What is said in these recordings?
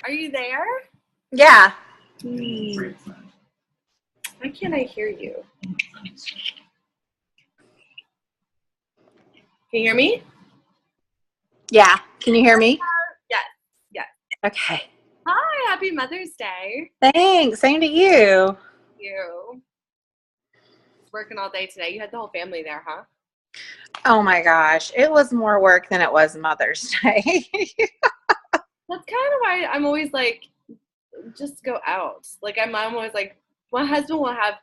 Are you there? Yeah. Why can't I hear you? Can you hear me? Yeah. Can you hear me? Yes. Yes. Okay. Hi. Happy Mother's Day. Thanks. Same to you. You. Working all day today. You had the whole family there, huh? Oh my gosh. It was more work than it was Mother's Day. That's kind of why I'm always like, just go out. Like I'm always like, my husband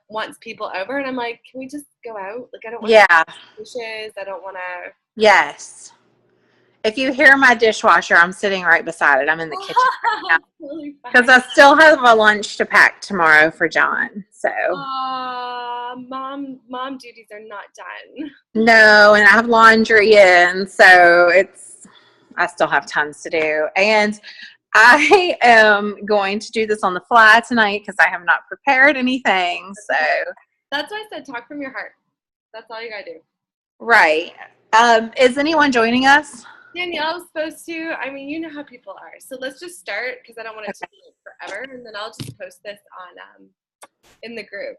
wants people over, and I'm like, can we just go out? Like I don't want to dishes. I don't want to. Yes. If you hear my dishwasher, I'm sitting right beside it. I'm in the kitchen right now because I still have a lunch to pack tomorrow for John. So. Mom duties are not done. No, and I have laundry in, so I still have tons to do. And I am going to do this on the fly tonight because I have not prepared anything. So that's why I said talk from your heart. That's all you gotta do. Right. Is anyone joining us? Danielle was supposed to. I mean, you know how people are. So let's just start because I don't want it to be forever, and then I'll just post this on in the group.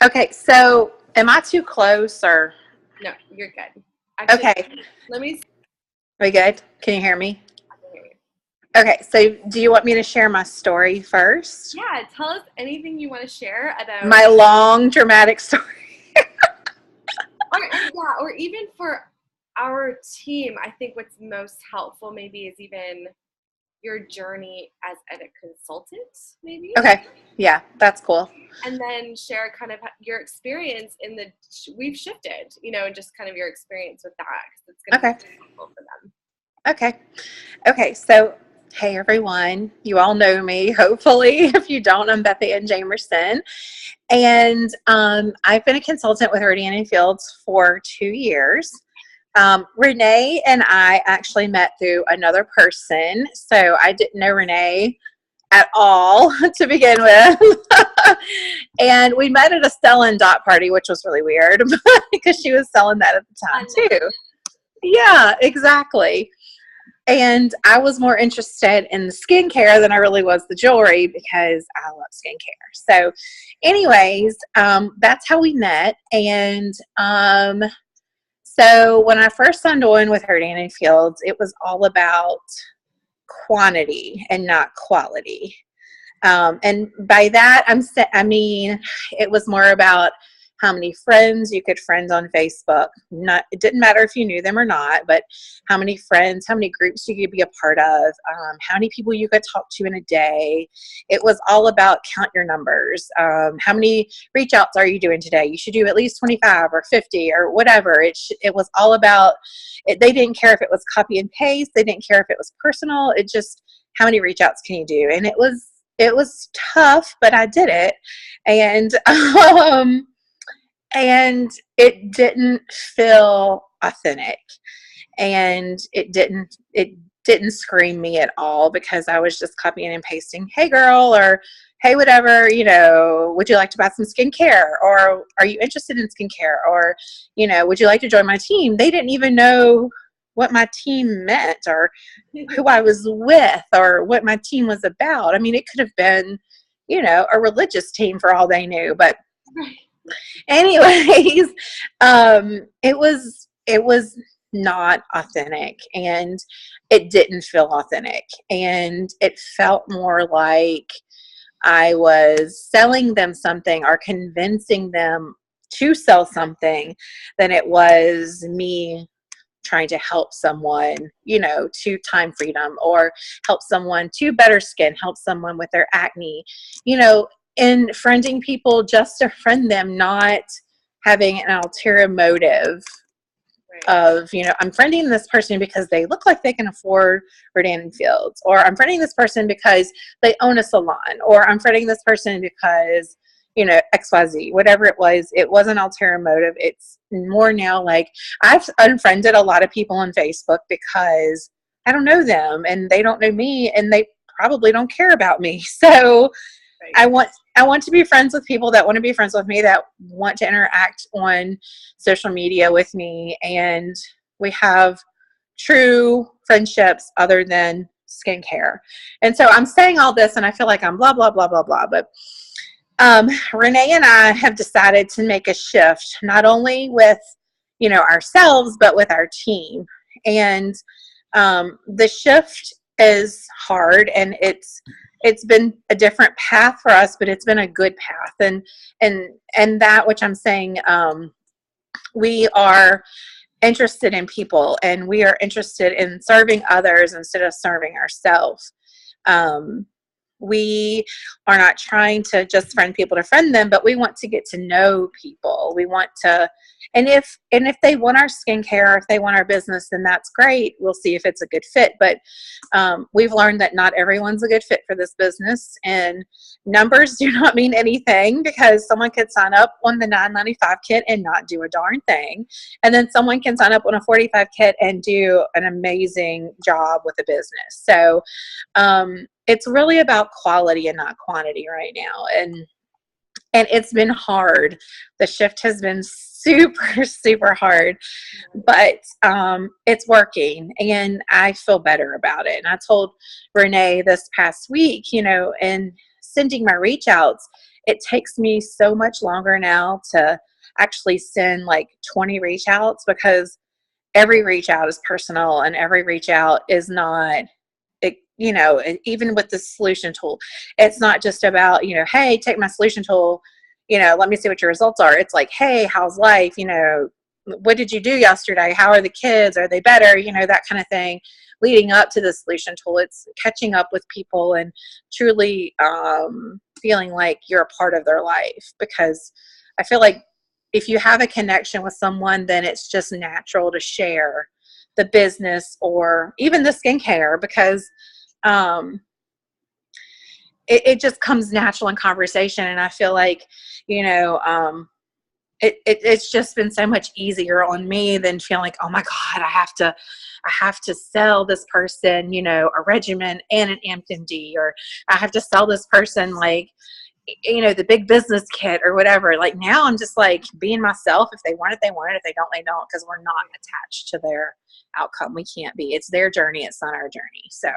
Okay. So am I too close or? No, you're good. Actually, okay. Let me. Are we good? Can you hear me? I can hear you. Okay, so do you want me to share my story first? Yeah, tell us anything you want to share about my long dramatic story. or even for our team, I think what's most helpful maybe is even your journey as a consultant, maybe. Okay, yeah, that's cool. And then share kind of your experience in we've shifted, and just kind of your experience with that because it's going to be helpful for them. Okay, so hey everyone, you all know me, hopefully. If you don't, I'm Beth Ann Jamerson. And I've been a consultant with Rodan & Fields for 2 years. Renee and I actually met through another person, so I didn't know Renee at all to begin with. And we met at a sell-in dot party, which was really weird because she was selling that at the time too. Yeah, exactly. And I was more interested in the skincare than I really was the jewelry because I love skincare. So anyways, that's how we met. And so when I first signed on with Rodan & Fields, it was all about quantity and not quality. And by that, I mean, it was more about how many friends you could friend on Facebook. It didn't matter if you knew them or not, but how many friends, how many groups you could be a part of, how many people you could talk to in a day. It was all about count your numbers. How many reach outs are you doing today? You should do at least 25 or 50 or whatever. It was all about it. They didn't care if it was copy and paste. They didn't care if it was personal. It just, how many reach outs can you do? And it was tough, but I did it. And it didn't feel authentic, and it didn't scream me at all because I was just copying and pasting, hey girl, or hey whatever, would you like to buy some skincare, or are you interested in skincare, or would you like to join my team? They didn't even know what my team meant or who I was with or what my team was about. I mean, it could have been a religious team for all they knew, but anyways, it was not authentic, and it didn't feel authentic, and it felt more like I was selling them something or convincing them to sell something than it was me trying to help someone, to time freedom, or help someone to better skin, help someone with their acne, and friending people just to friend them, not having an ulterior motive of, I'm friending this person because they look like they can afford Rodan & Fields, or I'm friending this person because they own a salon, or I'm friending this person because, XYZ, whatever it was an ulterior motive. It's more now like I've unfriended a lot of people on Facebook because I don't know them and they don't know me and they probably don't care about me. So I want to be friends with people that want to be friends with me, that want to interact on social media with me. And we have true friendships other than skincare. And so I'm saying all this and I feel like I'm blah, blah, blah, blah, blah. But Renee and I have decided to make a shift, not only with, ourselves, but with our team. And the shift is hard, and it's been a different path for us, but it's been a good path. And that which I'm saying, we are interested in people, and we are interested in serving others instead of serving ourselves. We are not trying to just friend people to friend them, but we want to get to know people. We want to, and if they want our skincare, if they want our business, then that's great. We'll see if it's a good fit. But we've learned that not everyone's a good fit for this business, and numbers do not mean anything, because someone could sign up on the $9.95 kit and not do a darn thing, and then someone can sign up on a $45 kit and do an amazing job with the business. So it's really about quality and not quantity right now. And it's been hard. The shift has been super, super hard, but it's working, and I feel better about it. And I told Renee this past week, in sending my reach outs, it takes me so much longer now to actually send like 20 reach outs, because every reach out is personal, and every reach out is not, even with the solution tool, it's not just about, hey, take my solution tool, let me see what your results are. It's like, hey, how's life? What did you do yesterday? How are the kids? Are they better? That kind of thing. Leading up to the solution tool, it's catching up with people and truly feeling like you're a part of their life, because I feel like if you have a connection with someone, then it's just natural to share the business or even the skincare, because it just comes natural in conversation. And I feel like, it's just been so much easier on me than feeling like, oh my God, I have to sell this person, a regimen and an MD, or I have to sell this person like, the big business kit or whatever. Like now I'm just like being myself. If they want it, they want it. If they don't, they don't, because we're not attached to their outcome. We can't be. It's their journey. It's not our journey. So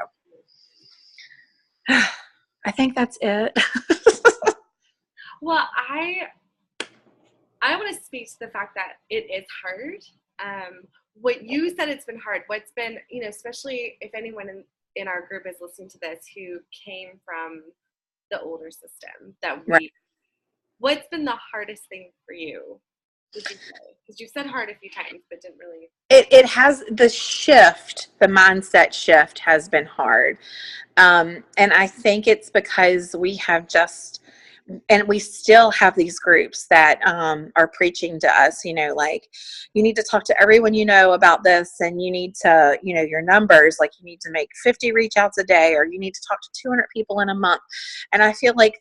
I think that's it. Well, I want to speak to the fact that it is hard. What you said, it's been hard. What's been, especially if anyone in our group is listening to this who came from the older system Right. What's been the hardest thing for you, would you say? Because you said hard a few times, but didn't really. It has the mindset shift has been hard. And I think it's because we have and we still have these groups that are preaching to us, like, you need to talk to everyone about this, and you need to, your numbers, like you need to make 50 reach outs a day, or you need to talk to 200 people in a month. And I feel like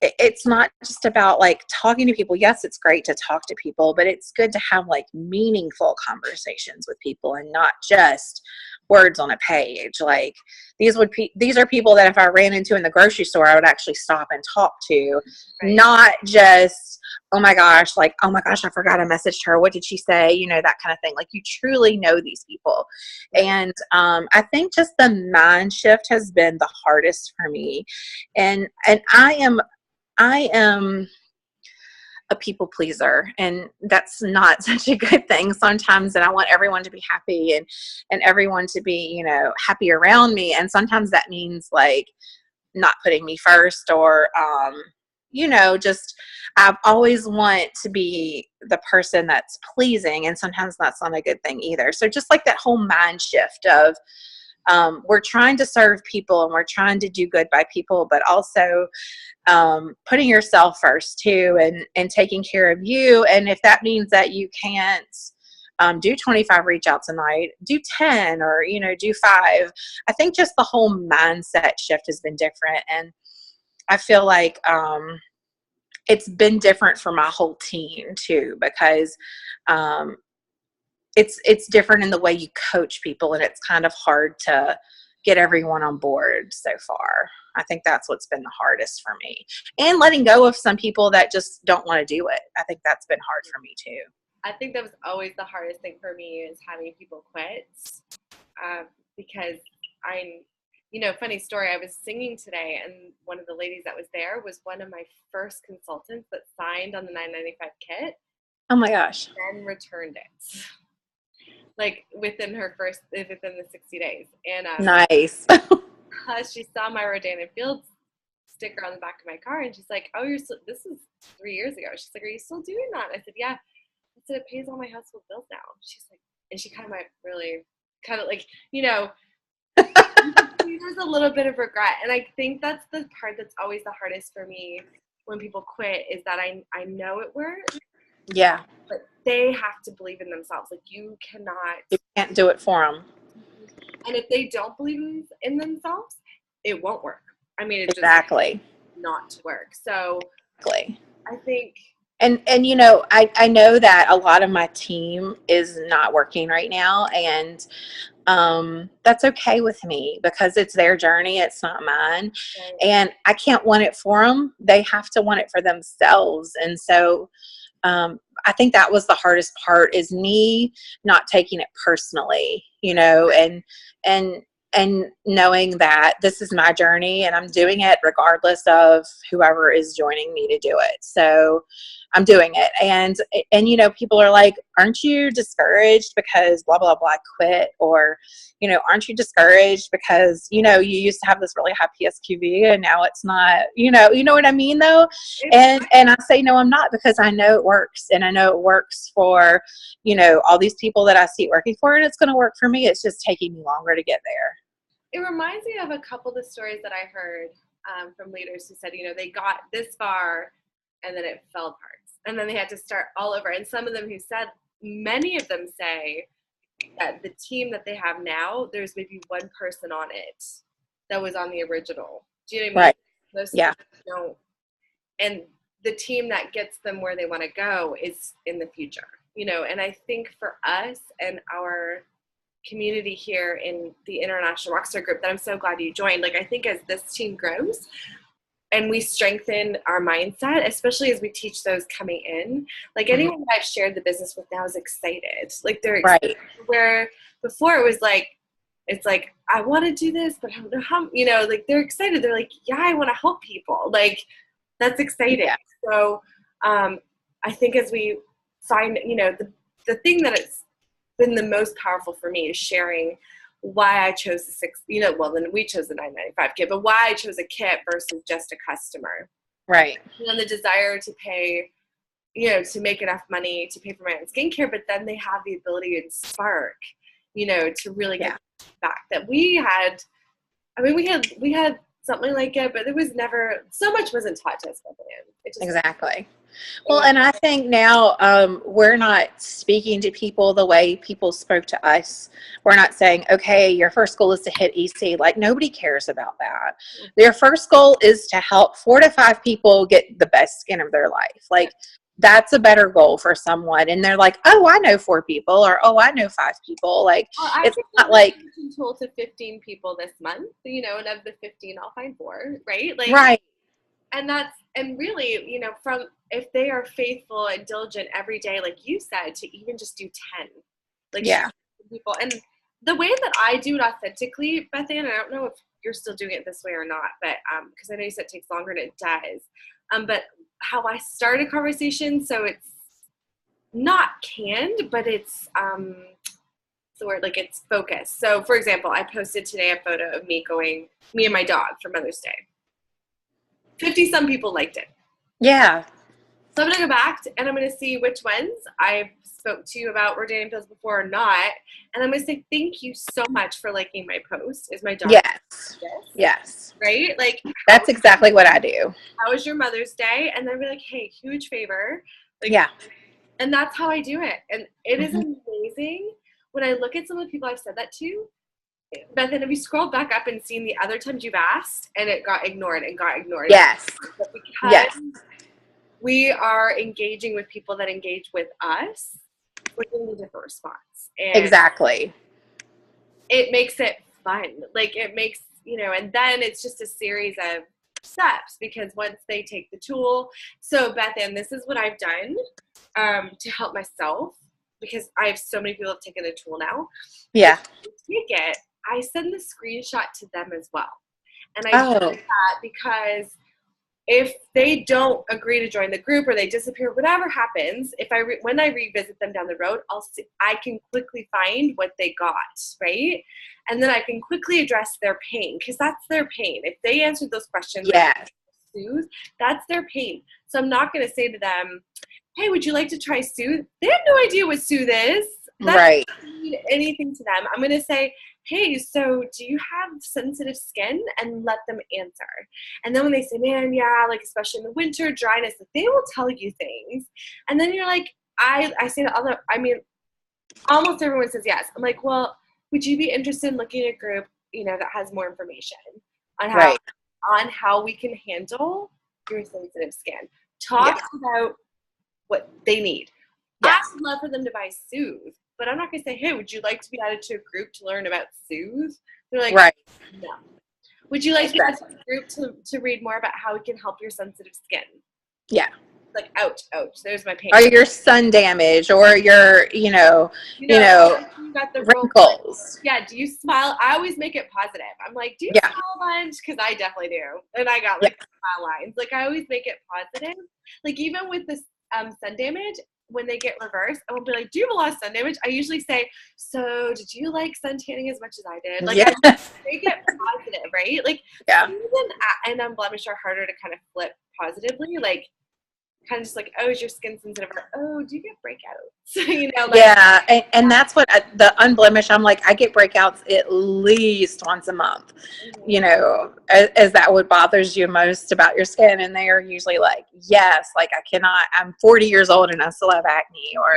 it's not just about like talking to people. Yes, it's great to talk to people, but it's good to have like meaningful conversations with people, and not just words on a page. Like these are people that if I ran into in the grocery store, I would actually stop and talk to, right. Not just, oh my gosh, I forgot I messaged her. What did she say? That kind of thing. Like you truly know these people. Right. And I think just the mind shift has been the hardest for me. And I am a people pleaser, and that's not such a good thing sometimes. And I want everyone to be happy and everyone to be, happy around me. And sometimes that means like not putting me first, or, just I've always want to be the person that's pleasing. And sometimes that's not a good thing either. So just like that whole mind shift of, we're trying to serve people and we're trying to do good by people, but also putting yourself first too, and taking care of you. And if that means that you can't do 25 reach outs a night, do 10, or, do 5. I think just the whole mindset shift has been different. And I feel like it's been different for my whole team too, because it's different in the way you coach people, and it's kind of hard to get everyone on board so far. I think that's what's been the hardest for me, and letting go of some people that just don't want to do it. I think that's been hard for me too. I think that was always the hardest thing for me is having people quit, because I'm, funny story. I was singing today, and one of the ladies that was there was one of my first consultants that signed on the 995 kit, Oh my gosh. then returned it, like within the 60 days. And Nice. because she saw my Rodan and Fields sticker on the back of my car, and she's like, "Oh, you're still, this is 3 years ago." She's like, "Are you still doing that?" I said, "Yeah." I said, "It pays all my household bills now." She's like, and she kind of went really, kind of like, there's a little bit of regret. And I think that's the part that's always the hardest for me when people quit, is that I know it works, Yeah. but they have to believe in themselves. Like, you cannot. You can't do it for them. And if they don't believe in themselves, it won't work. I mean, it's Exactly. just not to work. So Exactly. I think. And I know that a lot of my team is not working right now, and that's okay with me because it's their journey, it's not mine. Right. And I can't want it for them. They have to want it for themselves. And so I think that was the hardest part, is me not taking it personally, and and knowing that this is my journey and I'm doing it regardless of whoever is joining me to do it. So I'm doing it. And people are like, "Aren't you discouraged because blah, blah, blah quit?" Or, "Aren't you discouraged because, you used to have this really high PSQV and now it's not," you know what I mean though? And I say, no, I'm not, because I know it works, and I know it works for, all these people that I see it working for, and it's going to work for me. It's just taking me longer to get there. It reminds me of a couple of the stories that I heard from leaders who said, they got this far and then it fell apart. And then they had to start all over. And some of them many of them say that the team that they have now, there's maybe one person on it that was on the original. Do you know what I mean? Right. Most Yeah. don't. And the team that gets them where they want to go is in the future, and I think for us and our community here in the International Rockstar group, that I'm so glad you joined. Like, I think as this team grows and we strengthen our mindset, especially as we teach those coming in, like anyone that I've shared the business with now is excited. Like, they're excited. Right. Where before it was like, it's like, I want to do this, but I don't know how, like, they're excited. They're like, yeah, I want to help people. Like, that's exciting. Yeah. So I think as we find, the thing that it's been the most powerful for me is sharing why I chose then we chose the 995 kit, but why I chose a kit versus just a customer. Right. The desire to pay, to make enough money to pay for my own skincare, but then they have the ability and spark, to really get back that we had. I mean, we had something like it, but it was never, so much wasn't taught to us by then. Exactly. Well, and I think now we're not speaking to people the way people spoke to us. We're not saying, okay, your first goal is to hit EC. Like, nobody cares about that. Their first goal is to help 4 to 5 people get the best skin of their life. Like, that's a better goal for someone. And they're like, oh, I know 4 people, or, oh, I know 5 people. Like, it's not like tool to 15 people this month, and of the 15, I'll find 4, right? Like, right. And really, from, if they are faithful and diligent every day, like you said, to even just do 10, like, people. And the way that I do it authentically, Beth Ann, I don't know if you're still doing it this way or not, but because I know you said it takes longer, and it does. But how I start a conversation, so it's not canned, but it's the word, like, it's focused. So, for example, I posted today a photo of me and my dog for Mother's Day. 50 some people liked it. Yeah. So I'm going to go back and I'm going to see which ones I spoke to you about Rodan pills before or not. And I'm going to say, thank you so much for liking my post. Is my dog? Yes. Yes. Right? Like, that's exactly what I do. How was your Mother's Day? And then be like, hey, huge favor. Like, yeah. And that's how I do it. And it is amazing when I look at some of the people I've said that to. But then have you scrolled back up and seen the other times you've asked and it got ignored and got ignored? Yes. But because we are engaging with people that engage with us, we're getting a different response. And exactly. It makes it fun. Like, it makes, and then it's just a series of steps, because once they take the tool, so Beth Ann, this is what I've done to help myself, because I have so many people have taken the tool now. Yeah. Take it, I send the screenshot to them as well. And I do that because if they don't agree to join the group or they disappear, whatever happens, if when I revisit them down the road, I can quickly find what they got, right? And then I can quickly address their pain, because that's their pain. If they answered those questions, Soothe, that's their pain. So I'm not going to say to them, hey, would you like to try Soothe? They have no idea what Soothe is. That doesn't mean anything to them. I'm going to say, hey, so do you have sensitive skin? And let them answer. And then when they say, man, yeah, like especially in the winter, dryness, they will tell you things. And then you're like, I say to other, I mean, almost everyone says yes. I'm like, well, would you be interested in looking at a group, that has more information on how we can handle your sensitive skin? Talk about what they need. I would love for them to buy Soothe, but I'm not going to say, hey, would you like to be added to a group to learn about Soothe? They're like, no. Would you like to be added to a group to read more about how we can help your sensitive skin? Yeah. Like, ouch, there's my pain. Or your sun damage, or your, you got the wrinkles. Yeah, do you smile? I always make it positive. I'm like, do you smile a bunch? Because I definitely do. And I got smile lines. Like, I always make it positive. Like, even with this sun damage, when they get reversed, I won't be like, do you have a lot of sun damage? I usually say, so did you like sun tanning as much as I did? Like, I make it positive, right? Like, and unblemished are harder to kind of flip positively. Like, kind of just like, oh, is your skin sensitive? Or, oh, do you get breakouts? And that's what the unblemished, I'm like, I get breakouts at least once a month, as that what bothers you most about your skin. And they are usually like, yes, like I'm 40 years old and I still have acne, or,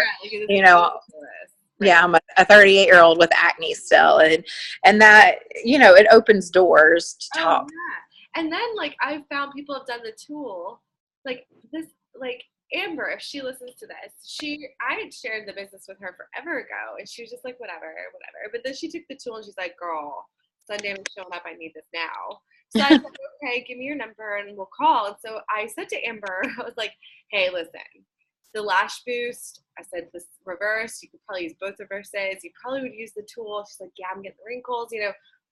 I'm a 38-year-old with acne still. And that, it opens doors to talk. And then like, I've found people have done the tool, like this, like Amber, if she listens to this, I had shared the business with her forever ago, and she was just like, whatever. But then she took the tool and she's like, girl, sun damage showing up. I need this now. So I said, okay, give me your number and we'll call. And so I said to Amber, I was like, hey, listen, the lash boost, I said this reverse, you could probably use both reverses. You probably would use the tool. She's like, yeah, I'm getting the wrinkles,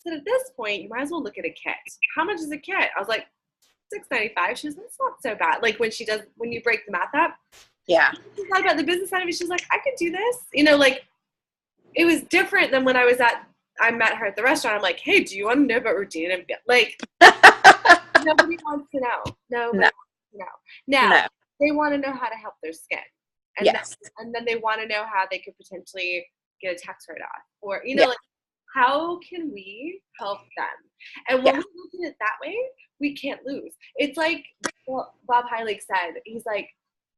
So at this point, you might as well look at a kit. How much is a kit? I was like, $6.95. She was, that's not so bad. Like when you break the math up. Yeah. She thought about the business side of it. She's like, I could do this. Like it was different than when I met her at the restaurant. I'm like, hey, do you want to know about routine? And like, nobody wants to know. Nobody wants to know. Now, they want to know how to help their skin. And then they want to know how they could potentially get a tax write-off. Or, like, how can we help them? And when we look at it that way, we can't lose. It's like Bob Heilig said, he's like,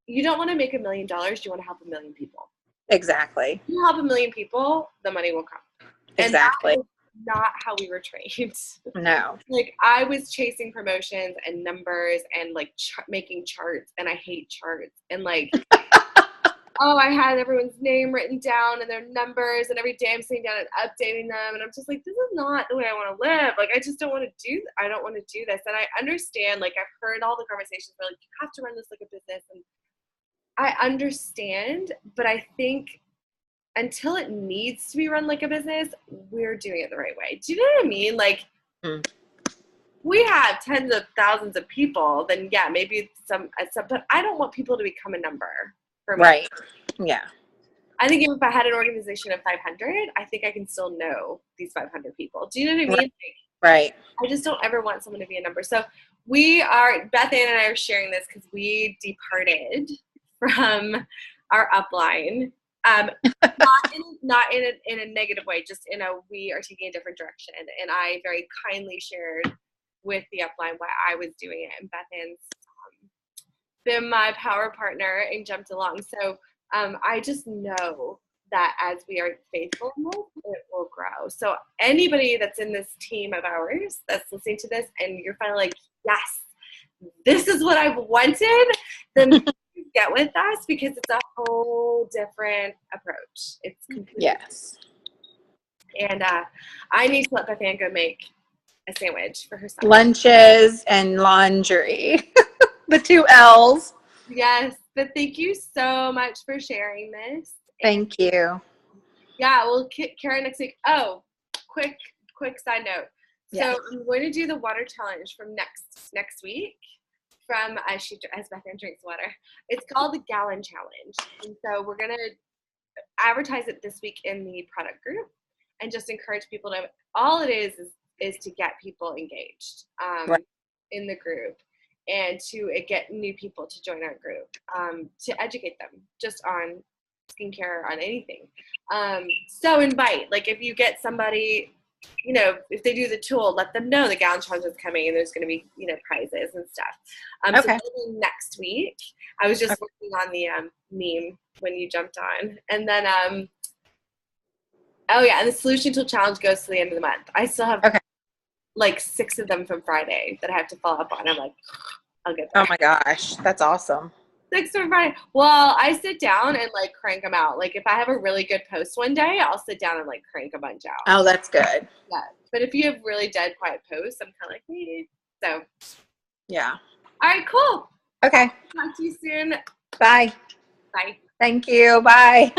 you don't want to make $1 million, you want to help 1 million people. Exactly. You help 1 million people, the money will come. Exactly. And that was not how we were trained. No. Like, I was chasing promotions and numbers and like making charts, and I hate charts. And like, I had everyone's name written down and their numbers, and every day I'm sitting down and updating them. And I'm just like, this is not the way I want to live. Like, I just don't want to I don't want to do this. And I understand, like, I've heard all the conversations where like, you have to run this like a business. And I understand, but I think until it needs to be run like a business, we're doing it the right way. Do you know what I mean? Like, we have tens of thousands of people, then maybe some, but I don't want people to become a number. Right. Yeah. I think if I had an organization of 500, I think I can still know these 500 people. Do you know what I mean? Right. I just don't ever want someone to be a number. So Beth Ann and I are sharing this because we departed from our upline. Not in a negative way, just we are taking a different direction. And I very kindly shared with the upline why I was doing it. And Beth Ann's been my power partner and jumped along. So I just know that as we are faithful in this, it will grow. So anybody that's in this team of ours that's listening to this and you're finally like, yes, this is what I've wanted, then get with us, because it's a whole different approach. It's completely yes. And I need to let Beth Ann go make a sandwich for herself. Lunches and laundry. The 2 L's. Yes, but thank you so much for sharing this. Thank you. Yeah, we'll Karen next week. Oh, quick side note. Yes. So I'm going to do the water challenge from next week. From as Bethany drinks water. It's called the Gallon Challenge, and so we're gonna advertise it this week in the product group, and just encourage people to. All it is to get people engaged Right. in the group, and to get new people to join our group, to educate them just on skincare, on anything. So invite, like if you get somebody, you know, if they do the tool, let them know the Gallon Challenge is coming and there's going to be, you know, prizes and stuff. So that'll be next week. I was just working on the meme when you jumped on. And then, oh yeah, and the Solution Tool Challenge goes to the end of the month. I still have like 6 of them from Friday that I have to follow up on. I'm like, I'll get there. Oh my gosh, that's awesome. 6 from Friday. Well, I sit down and like crank them out. Like if I have a really good post one day, I'll sit down and like crank a bunch out. Oh, that's good. Yeah. But if you have really dead quiet posts, I'm kind of like, hey. So. Yeah. All right, cool. Okay. Talk to you soon. Bye. Bye. Thank you. Bye.